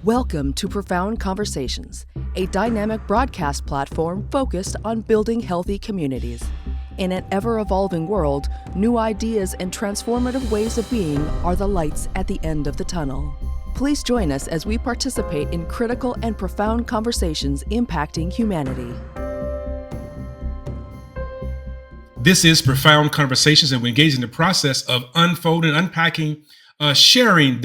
Welcome to Profound Conversations, a dynamic broadcast platform focused on building healthy communities. In an ever-evolving world, new ideas and transformative ways of being are the lights at the end of the tunnel. Please join us as we participate in critical and profound conversations impacting humanity. This is Profound Conversations, and we engage in the process of unfolding, unpacking, sharing,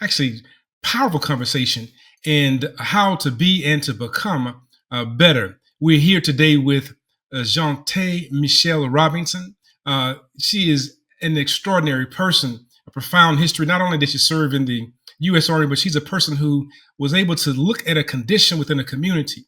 actually powerful conversation and how to be and to become better. We're here today with Jeanté Michelle Robinson. She is an extraordinary person, a profound history. Not only did she serve in the U.S. Army, but she's a person who was able to look at a condition within a community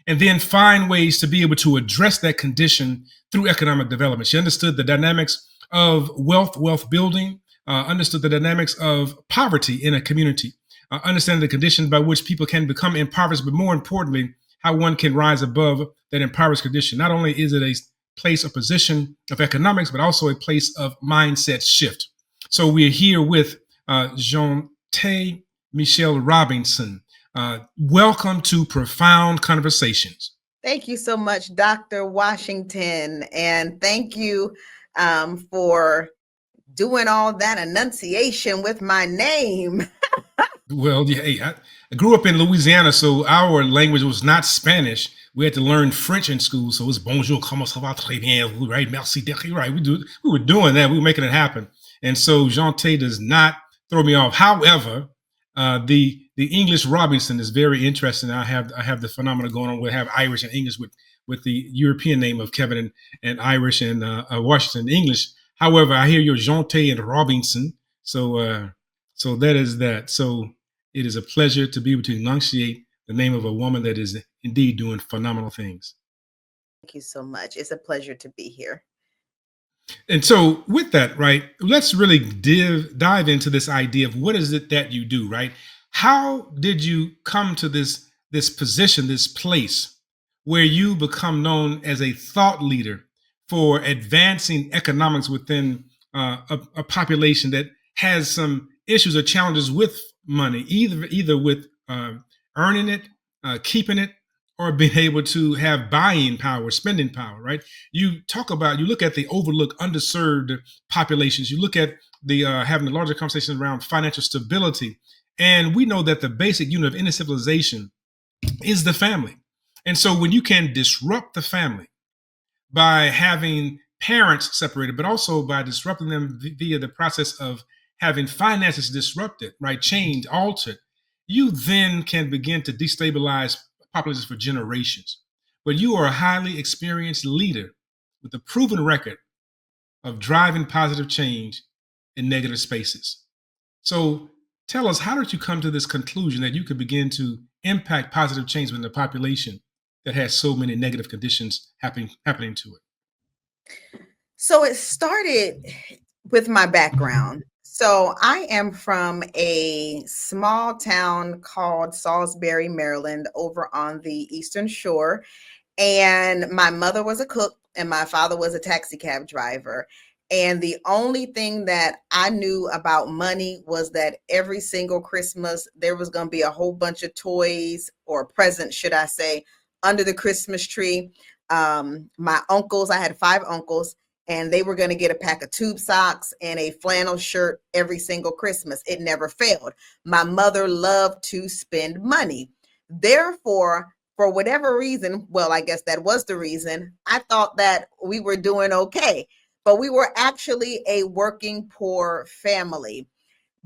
and then find ways to be able to address that condition through economic development. She understood the dynamics of wealth building, understood the dynamics of poverty in a community, understanding the conditions by which people can become impoverished, but more importantly, how one can rise above that impoverished condition. Not only is it a place or position of economics, but also a place of mindset shift. So we're here with Jeanté Michelle Robinson. Welcome to Profound Conversations. Thank you so much, Dr. Washington. And thank you for doing all that enunciation with my name. Well, yeah, I grew up in Louisiana, so our language was not Spanish. We had to learn French in school. So it was bonjour, comment ça va, très bien, right? Merci, right? We were doing that. We were making it happen. And so Jeanté does not throw me off. However, the English Robinson is very interesting. I have the phenomena going on. We have Irish and English with the European name of Kevin and Irish and Washington English. However, I hear you're Jeanté and Robinson. So that is that. So it is a pleasure to be able to enunciate the name of a woman that is indeed doing phenomenal things. Thank you so much. It's a pleasure to be here. And so with that, right, let's really dive into this idea of what is it that you do, right? How did you come to this position, this place where you become known as a thought leader for advancing economics within a population that has some issues or challenges with money, either with earning it, keeping it, or being able to have buying power, spending power, right? You look at the overlooked, underserved populations. You look at the having a larger conversation around financial stability. And we know that the basic unit of any civilization is the family. And so when you can disrupt the family by having parents separated, but also by disrupting them via the process of having finances disrupted, right, changed, altered, you then can begin to destabilize populations for generations. But you are a highly experienced leader with a proven record of driving positive change in negative spaces. So tell us, how did you come to this conclusion that you could begin to impact positive change within the population that has so many negative conditions happening to it? So it started with my background. So I am from a small town called Salisbury, Maryland, over on the Eastern Shore. And my mother was a cook and my father was a taxi cab driver. And the only thing that I knew about money was that every single Christmas, there was going to be a whole bunch of toys, or presents, should I say, under the Christmas tree. My uncles, I had 5 uncles, and they were going to get a pack of tube socks and a flannel shirt every single Christmas. It never failed. My mother loved to spend money. Therefore, for whatever reason, well, I guess that was the reason, I thought that we were doing okay. But we were actually a working poor family.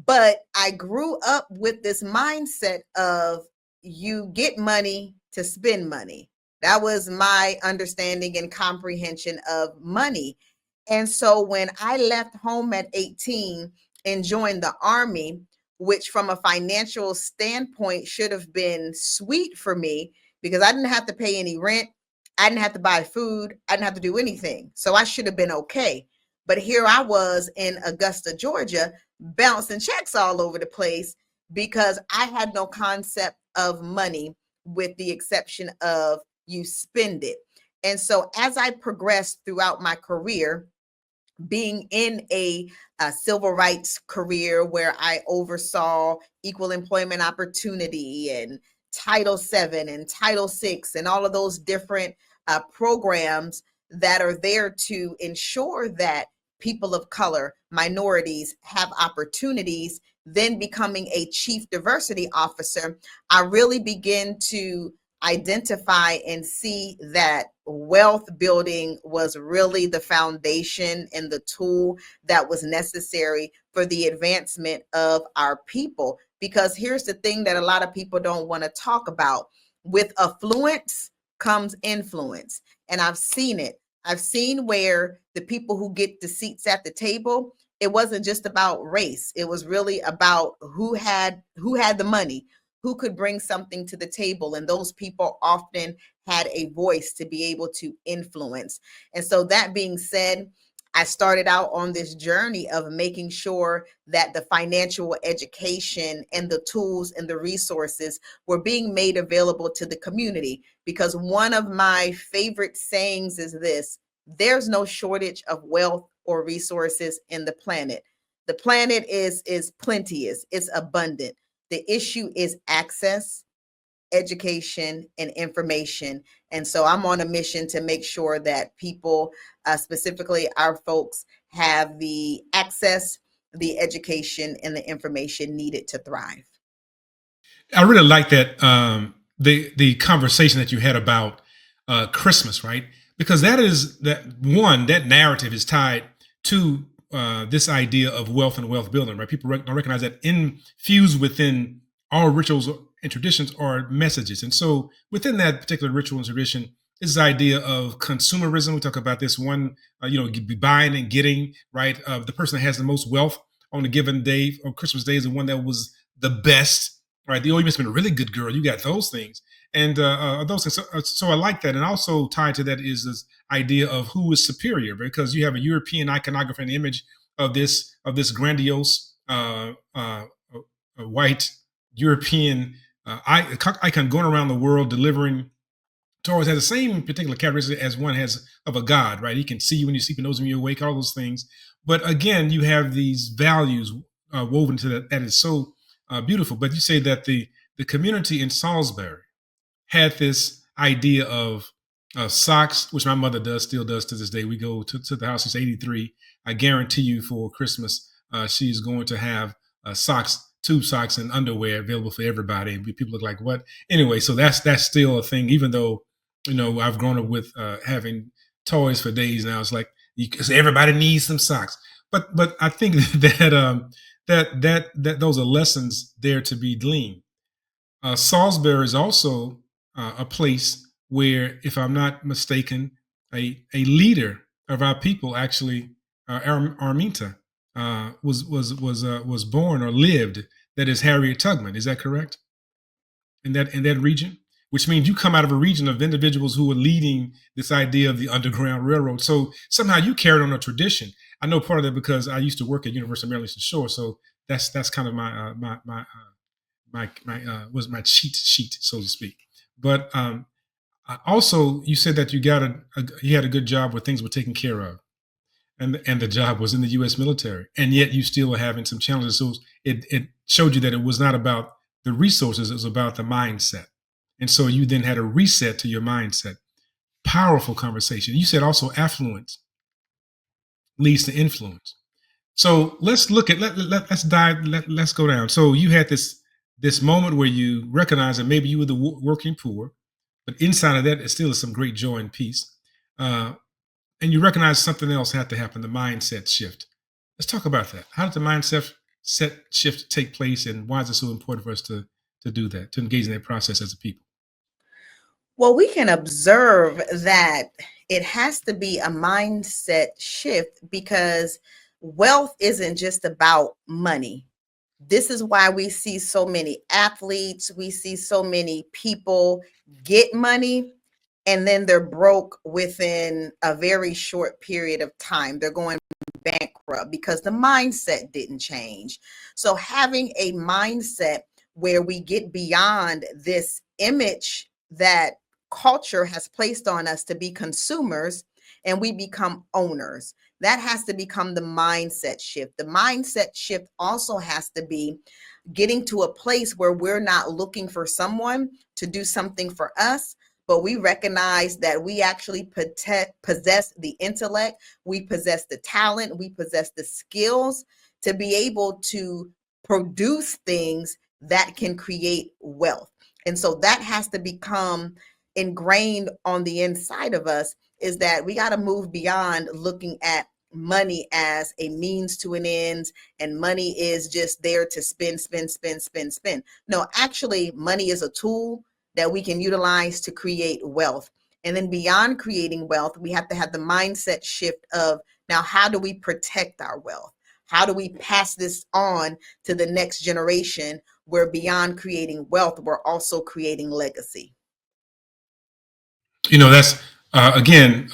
But I grew up with this mindset of you get money to spend money. That was my understanding and comprehension of money. And so when I left home at 18 and joined the Army, which from a financial standpoint should have been sweet for me because I didn't have to pay any rent. I didn't have to buy food. I didn't have to do anything. So I should have been okay. But here I was in Augusta, Georgia, bouncing checks all over the place because I had no concept of money, with the exception of you spend it. And so as I progressed throughout my career, being in a civil rights career where I oversaw equal employment opportunity and Title VII and Title VI and all of those different programs that are there to ensure that people of color, minorities have opportunities, then becoming a chief diversity officer, I really begin to identify and see that wealth building was really the foundation and the tool that was necessary for the advancement of our people. Because here's the thing that a lot of people don't want to talk about: with affluence comes influence. And I've seen it. I've seen where the people who get the seats at the table, it wasn't just about race. It was really about who had the money, who could bring something to the table. And those people often had a voice to be able to influence. And so, that being said, I started out on this journey of making sure that the financial education and the tools and the resources were being made available to the community. Because one of my favorite sayings is this: there's no shortage of wealth or resources in the planet. The planet is plenteous, it's abundant. The issue is access, education, and information. And so I'm on a mission to make sure that people, specifically our folks, have the access, the education, and the information needed to thrive. I really like that the conversation that you had about Christmas, right? Because that narrative is tied to this idea of wealth and wealth building, right? People don't recognize that infused within all rituals and traditions are messages, and so within that particular ritual and tradition is this idea of consumerism. We talk about this one, buying and getting, right? The person that has the most wealth on a given day, on Christmas Day, is the one that was the best, right? You must have been a really good girl. You got those things. And those things. So I like that. And also tied to that is this idea of who is superior, because you have a European iconography and image of this grandiose white European icon going around the world delivering toys, has the same particular characteristic as one has of a god, right? He can see you when you sleep and knows when you're awake, all those things. But again, you have these values woven to that is so beautiful. But you say that the community in Salisbury had this idea of socks, which my mother still does to this day. We go to the house. She's 83. I guarantee you, for Christmas, she's going to have socks, tube socks, and underwear available for everybody. And people look like, what? Anyway, so that's still a thing, even though I've grown up with having toys for days now. It's like, because everybody needs some socks. But I think that those are lessons there to be gleaned. Salisbury is also a place where, if I'm not mistaken, a leader of our people actually, Arminta, was born or lived. That is Harriet Tubman. Is that correct? In that region, which means you come out of a region of individuals who were leading this idea of the Underground Railroad. So somehow you carried on a tradition. I know part of that because I used to work at University of Maryland Eastern Shore. So that's kind of my cheat sheet, so to speak. But also, you said that you had a good job where things were taken care of, and the job was in the U.S. military, and yet you still were having some challenges. So it showed you that it was not about the resources; it was about the mindset. And so you then had a reset to your mindset. Powerful conversation. You said also affluence leads to influence. So let's look at let's dive. Let's go down. So you had this moment where you recognize that maybe you were the working poor, but inside of that, it still is some great joy and peace. And you recognize something else had to happen, the mindset shift. Let's talk about that. How did the mindset shift take place, and why is it so important for us to do that, to engage in that process as a people? Well, we can observe that it has to be a mindset shift, because wealth isn't just about money. This is why we see so many athletes, we see so many people get money and then they're broke within a very short period of time. They're going bankrupt because the mindset didn't change. So having a mindset where we get beyond this image that culture has placed on us to be consumers, and we become owners. That has to become the mindset shift. The mindset shift also has to be getting to a place where we're not looking for someone to do something for us, but we recognize that we actually possess the intellect, we possess the talent, we possess the skills to be able to produce things that can create wealth. And so that has to become ingrained on the inside of us, is that we got to move beyond looking at money as a means to an end, and money is just there to spend, spend, spend, spend, spend. No, actually, money is a tool that we can utilize to create wealth. And then beyond creating wealth, we have to have the mindset shift of, now, how do we protect our wealth? How do we pass this on to the next generation, where beyond creating wealth, we're also creating legacy? That's again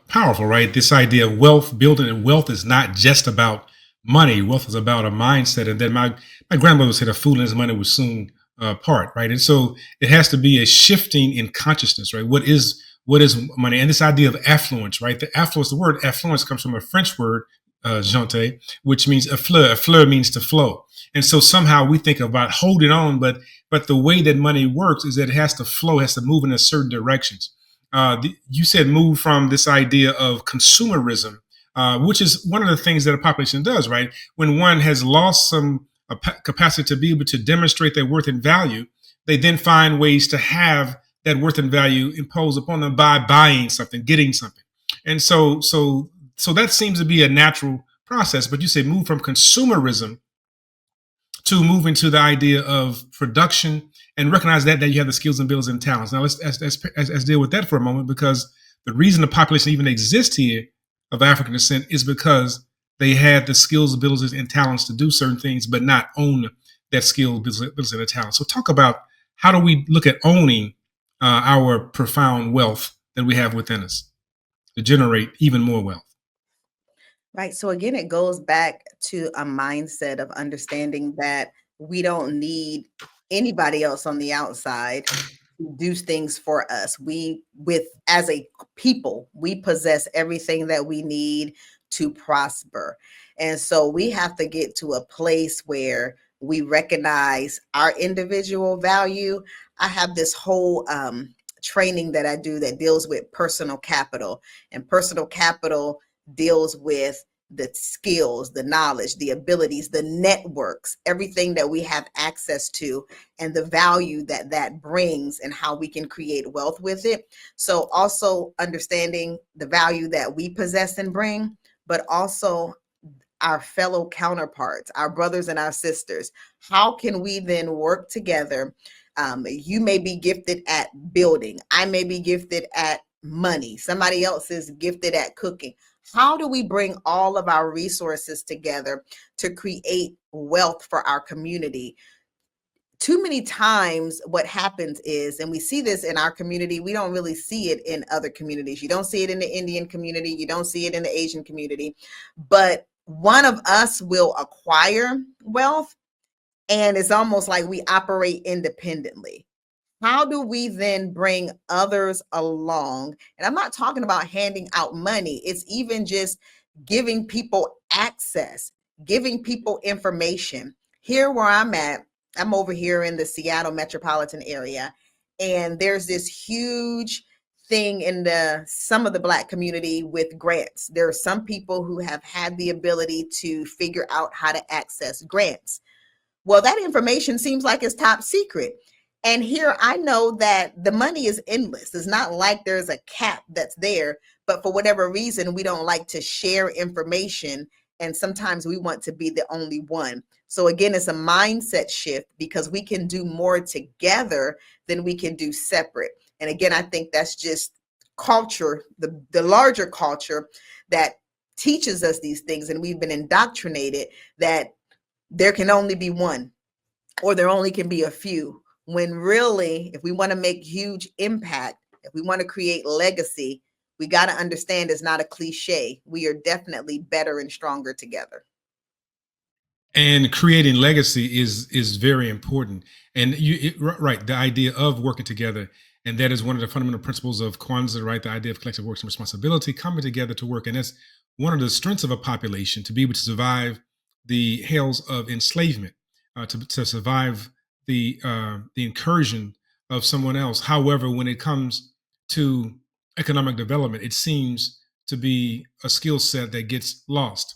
powerful, right? This idea of wealth building, and wealth is not just about money. Wealth is about a mindset. And then my grandmother said, "A fool and his money will soon part," right? And so it has to be a shifting in consciousness, right? What is money? And this idea of affluence, right? The word affluence comes from a French word, gente, which means affleur. Affleur means to flow. And so somehow we think about holding on, but the way that money works is that it has to flow, has to move in a certain directions. You said move from this idea of consumerism, which is one of the things that a population does, right? When one has lost some capacity to be able to demonstrate their worth and value, they then find ways to have that worth and value imposed upon them by buying something, getting something. And so that seems to be a natural process. But you say move from consumerism to move into the idea of production, and recognize that you have the skills and abilities and talents. Now let's deal with that for a moment, because the reason the population even exists here of African descent is because they had the skills, abilities, and talents to do certain things, but not own that skill, abilities, and talent. So talk about, how do we look at owning our profound wealth that we have within us to generate even more wealth? Right. So again, it goes back to a mindset of understanding that we don't need anybody else on the outside to do things for us. As a people, we possess everything that we need to prosper. And so we have to get to a place where we recognize our individual value. I have this whole training that I do that deals with personal capital, and personal capital deals with the skills, the knowledge, the abilities, the networks, everything that we have access to, and the value that that brings, and how we can create wealth with it. So also understanding the value that we possess and bring, but also our fellow counterparts, our brothers and our sisters. How can we then work together? You may be gifted at building. I may be gifted at money. Somebody else is gifted at cooking. How do we bring all of our resources together to create wealth for our community? Too many times what happens is, and we see this in our community, we don't really see it in other communities. You don't see it in the Indian community, you don't see it in the Asian community, but one of us will acquire wealth, and it's almost like we operate independently. How do we then bring others along? And I'm not talking about handing out money. It's even just giving people access, giving people information. Here where I'm at, I'm over here in the Seattle metropolitan area, and there's this huge thing in some of the Black community with grants. There are some people who have had the ability to figure out how to access grants. Well, that information seems like it's top secret. And here I know that the money is endless. It's not like there's a cap that's there, but for whatever reason, we don't like to share information. And sometimes we want to be the only one. So again, it's a mindset shift, because we can do more together than we can do separate. And again, I think that's just culture, the larger culture that teaches us these things. And we've been indoctrinated that there can only be one, or there only can be a few, when really, if we want to make huge impact, if we want to create legacy, we got to understand it's not a cliche. We are definitely better and stronger together. And creating legacy is very important. And right, the idea of working together. And that is one of the fundamental principles of Kwanzaa, right? The idea of collective works and responsibility coming together to work. And that's one of the strengths of a population to be able to survive the hells of enslavement, to survive the incursion of someone else. However, when it comes to economic development, it seems to be a skill set that gets lost.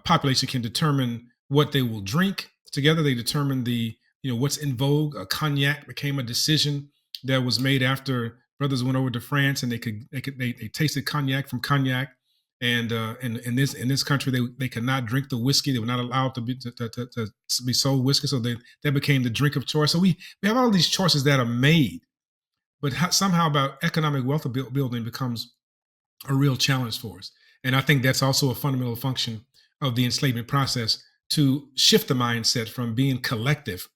Population can determine what they will drink together. They determine what's in vogue. Cognac became a decision that was made after brothers went over to France and they tasted cognac from cognac. And in this country, they could not drink the whiskey. They were not allowed to be sold whiskey, so that became the drink of choice. So we have all these choices that are made, but somehow about economic wealth building becomes a real challenge for us. And I think that's also a fundamental function of the enslavement process, to shift the mindset from being collective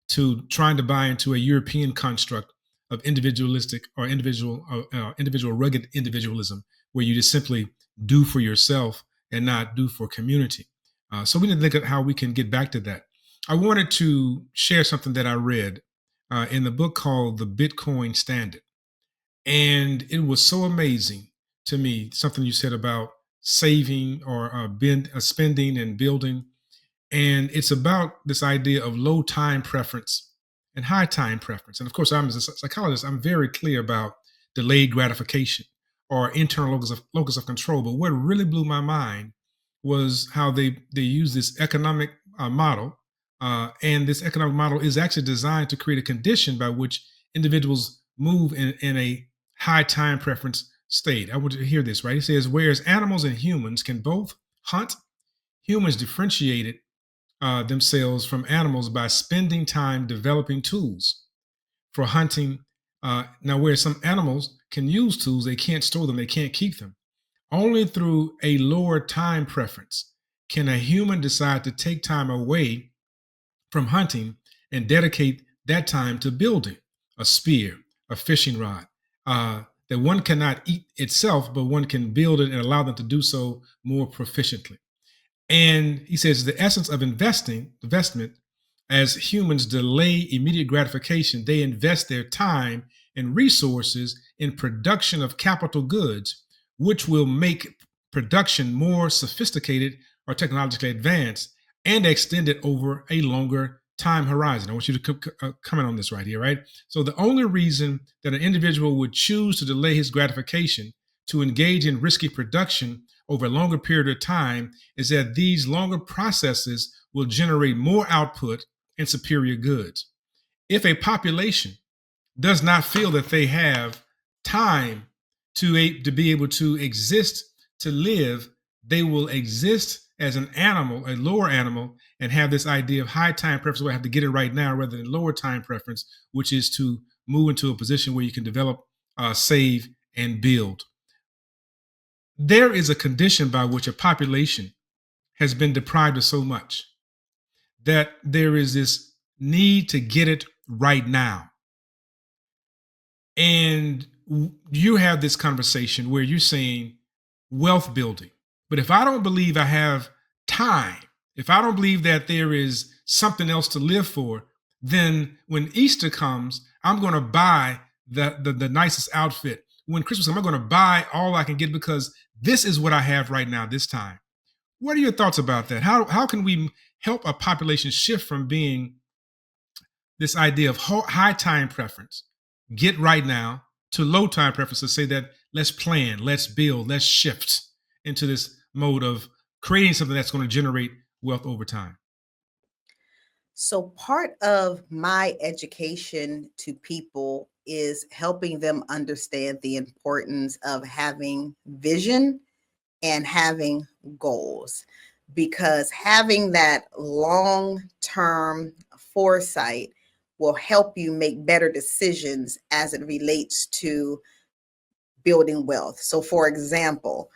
to trying to buy into a European construct of individualistic or individual rugged individualism, where you just simply do for yourself and not do for community. So we need to look at how we can get back to that. I wanted to share something that I read in the book called The Bitcoin Standard. And it was so amazing to me, something you said about saving or spending and building. And it's about this idea of low time preference and high time preference. And of course, I'm as a psychologist, I'm very clear about delayed gratification or internal locus of control. But what really blew my mind was how they use this economic model. And this economic model is actually designed to create a condition by which individuals move in a high time preference state. I want you to hear this, right? It says, whereas animals and humans can both hunt, humans differentiated themselves from animals by spending time developing tools for hunting. Now, where some animals can use tools, they can't store them, they can't keep them. Only through a lower time preference can a human decide to take time away from hunting and dedicate that time to building a spear, a fishing rod, that one cannot eat itself, but one can build it and allow them to do so more proficiently. And he says the essence of investment, as humans delay immediate gratification, they invest their time and resources in production of capital goods, which will make production more sophisticated or technologically advanced and extended over a longer time horizon. I want you to comment on this right here, right? So the only reason that an individual would choose to delay his gratification to engage in risky production over a longer period of time is that these longer processes will generate more output and superior goods. If a population does not feel that they have time to be able to exist, to live, they will exist as an animal, a lower animal, and have this idea of high time preference where I have to get it right now rather than lower time preference, which is to move into a position where you can develop, save, and build. There is a condition by which a population has been deprived of so much that there is this need to get it right now. And you have this conversation where you're saying wealth building. But if I don't believe I have time, if I don't believe that there is something else to live for, then when Easter comes, I'm going to buy the nicest outfit. When Christmas comes, I'm going to buy all I can get because this is what I have right now, this time. What are your thoughts about that? How can we help a population shift from being this idea of high time preference, get right now, to low time preference to say that let's plan, let's build, let's shift into this mode of creating something that's going to generate wealth over time? So, part of my education to people is helping them understand the importance of having vision and having goals, because having that long term foresight will help you make better decisions as it relates to building wealth. So, for example,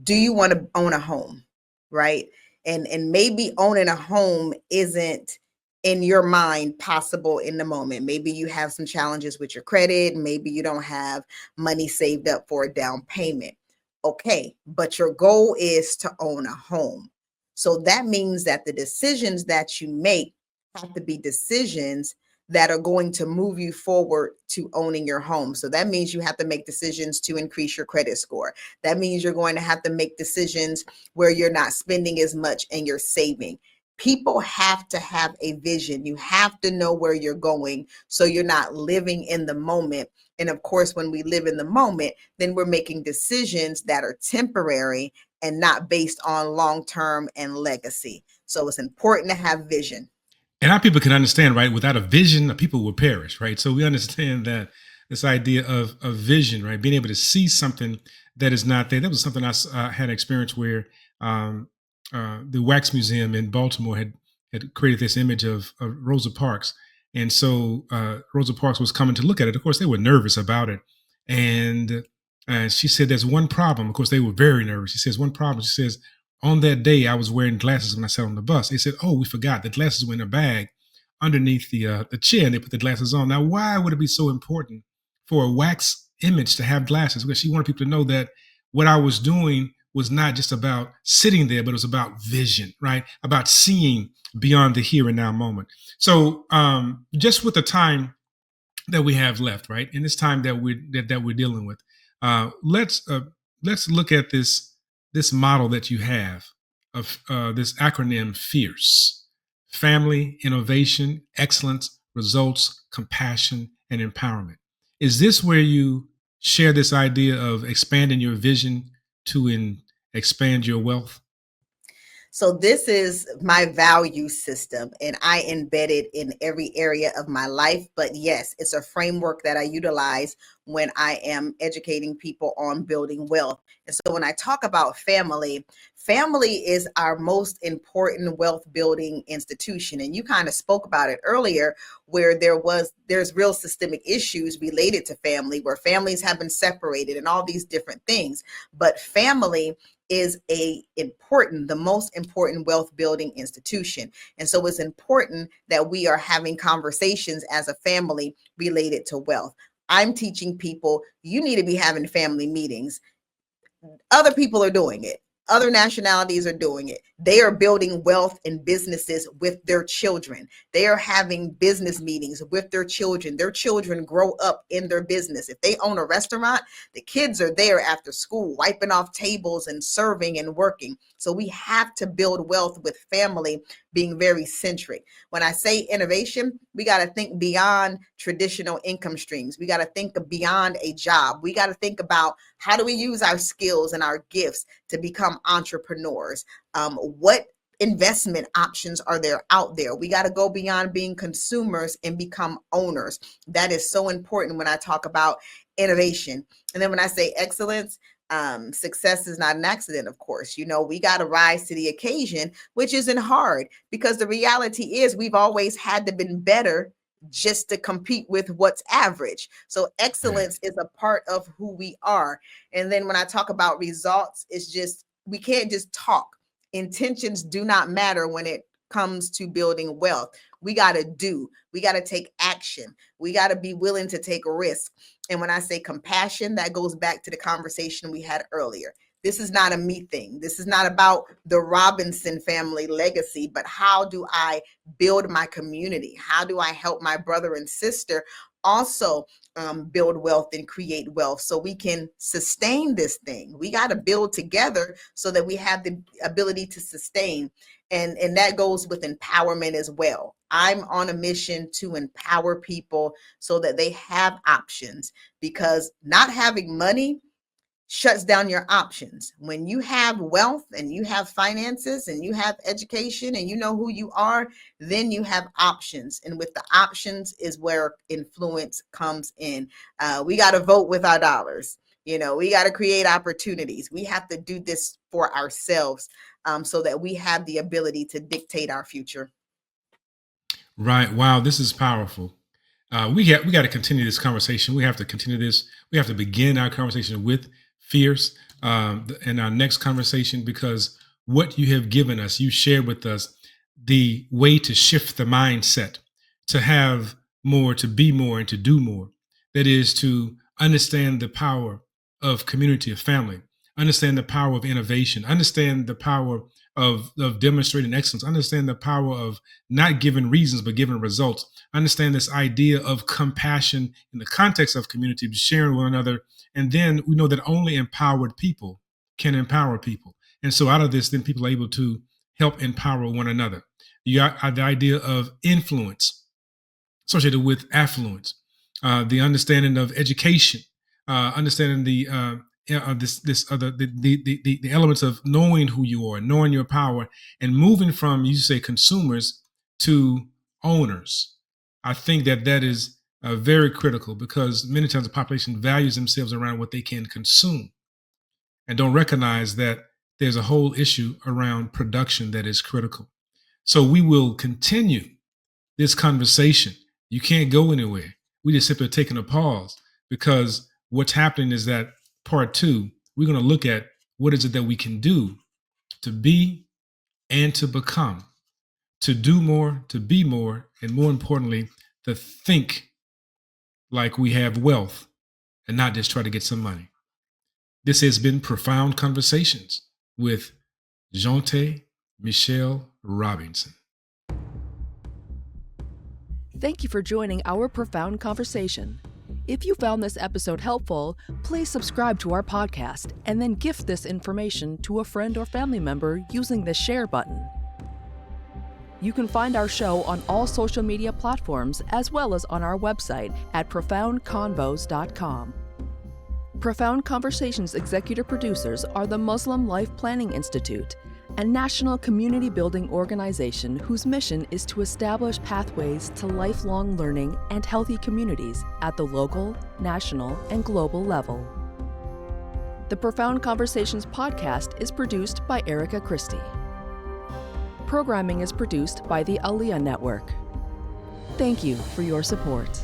do you want to own a home, right? And maybe owning a home isn't in your mind possible in the moment. Maybe you have some challenges with your credit, maybe you don't have money saved up for a down payment. Okay, but your goal is to own a home. So that means that the decisions that you make have to be decisions that are going to move you forward to owning your home. So that means you have to make decisions to increase your credit score. That means you're going to have to make decisions where you're not spending as much and you're saving. People have to have a vision. You have to know where you're going so you're not living in the moment. And of course, when we live in the moment, then we're making decisions that are temporary and not based on long term and legacy. So it's important to have vision. And our people can understand, right? Without a vision, the people will perish, right? So we understand that this idea of vision, right? Being able to see something that is not there. That was something I had experience where um, the Wax Museum in Baltimore had created this image of Rosa Parks. And so Rosa Parks was coming to look at it. Of course, they were nervous about it. And she said, there's one problem. Of course, they were very nervous. She says, one problem. She says, on that day, I was wearing glasses when I sat on the bus. They said, "Oh, we forgot the glasses were in a bag underneath the chair, and they put the glasses on." Now, why would it be so important for a wax image to have glasses? Because she wanted people to know that what I was doing was not just about sitting there, but it was about vision, right? About seeing beyond the here and now moment. So, just with the time that we have left, right, in this time that we're dealing with, let's look at this model that you have of this acronym FIERCE: family, innovation, excellence, results, compassion, and empowerment. Is this where you share this idea of expanding your vision to expand your wealth? So this is my value system and I embed it in every area of my life. But yes, it's a framework that I utilize when I am educating people on building wealth. And so when I talk about family, family is our most important wealth building institution. And you kind of spoke about it earlier, where there's real systemic issues related to family, where families have been separated and all these different things. But family is the most important wealth building institution. And so it's important that we are having conversations as a family related to wealth. I'm teaching people you need to be having family meetings. Other people are doing it. Other nationalities are doing it. They are building wealth and businesses with their children. They are having business meetings with their children. Their children grow up in their business. If they own a restaurant, the kids are there after school, wiping off tables and serving and working. So we have to build wealth with family being very centric. When I say innovation, we got to think beyond traditional income streams. We got to think beyond a job. We got to think about how do we use our skills and our gifts to become entrepreneurs? What investment options are there out there? We got to go beyond being consumers and become owners. That is so important when I talk about innovation. And then when I say excellence, success is not an accident, of course. We got to rise to the occasion, which isn't hard because the reality is we've always had to been better just to compete with what's average. So Right. excellence is a part of who we are. And then when I talk about results, it's just we can't just talk. Intentions do not matter when it comes to building wealth. We got to do. We got to take action. We got to be willing to take a risk. And when I say compassion, that goes back to the conversation we had earlier. This is not a me thing. This is not about the Robinson family legacy, but how do I build my community? How do I help my brother and sister also build wealth and create wealth so we can sustain this thing? We got to build together so that we have the ability to sustain. And that goes with empowerment as well. I'm on a mission to empower people so that they have options, because not having money shuts down your options. When you have wealth and you have finances and you have education and you know who you are, then you have options. And with the options is where influence comes in. We got to vote with our dollars. We got to create opportunities. We have to do this for ourselves, so that we have the ability to dictate our future. Right. Wow, this is powerful. We got to continue this conversation. We have to continue this. We have to begin our conversation with fierce in our next conversation, because what you have given us, you shared with us the way to shift the mindset, to have more, to be more, and to do more. That is to understand the power of community, of family, understand the power of innovation, understand the power of demonstrating excellence. Understand the power of not giving reasons, but giving results. Understand this idea of compassion in the context of community, sharing one another. And then we know that only empowered people can empower people. And so out of this, then people are able to help empower one another. You got the idea of influence associated with affluence, the understanding of education, understanding the elements of knowing who you are, knowing your power, and moving from, you say, consumers to owners. I think that is very critical, because many times the population values themselves around what they can consume and don't recognize that there's a whole issue around production that is critical. So we will continue this conversation. You can't go anywhere. We just simply taking a pause, because what's happening is that part 2, we're going to look at what is it that we can do to be and to become, to do more, to be more, and more importantly, to think like we have wealth and not just try to get some money. This has been Profound Conversations with Jonte Michelle Robinson. Thank you for joining our Profound Conversation. If you found this episode helpful, please subscribe to our podcast and then gift this information to a friend or family member using the share button. You can find our show on all social media platforms, as well as on our website at profoundconvos.com. Profound Conversations executive producers are the Muslim Life Planning Institute, a national community building organization whose mission is to establish pathways to lifelong learning and healthy communities at the local, national, and global level. The Profound Conversations podcast is produced by Erica Christie. Programming is produced by the Aliyah Network. Thank you for your support.